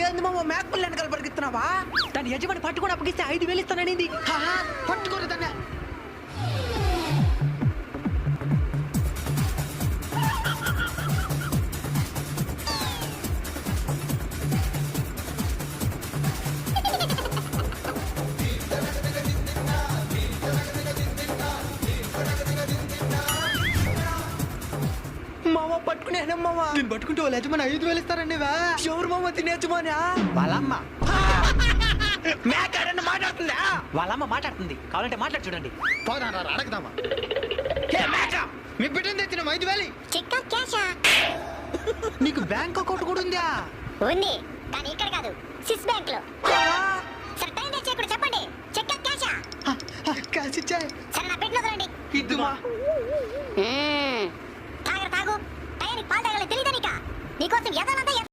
ఏంది మామ మేకపుల్లి వెనకాల పరిగెత్తున్నావా? దాని యజమాని పట్టుకొని అప్పగిస్తే 5,000 ఇస్తాననేది. పట్టుకోరు దాన్ని. మామ పట్టుకునే మామ. నేను పట్టుకుంటే వాళ్ళు యజమాని 5,000 ఇస్తారనేవా? ఎవరు మామ తినే యజమాని? వాళ్ళమ్మ. మేకాడని మాట్లాడుతుందా? వాళ్ళమ్మ మాట్లాడుతుంది, కావాలంటే మాట్లాడి చూడండి. పోదా అడగదామా? మేక మీ బిడ్డను తెచ్చిన 5,000. చెక్క క్యాషా? నీకు బ్యాంక్ అకౌంట్ కూడా ఉందా? ఉంది, కానీ ఇక్కడ కాదు, సిస్ బ్యాంక్ లో. సరే టైం వేస్ట్ చేయకుండా చెప్పండి, చెక్క క్యాషా? కాసి ఇచ్చాయి. సరే నా పెట్టిన వదలండి. ఇద్దుమా. తాగు టైంకి పాలు తాగాలి తెలియదా నీకా? నీకోసం ఎదలంతా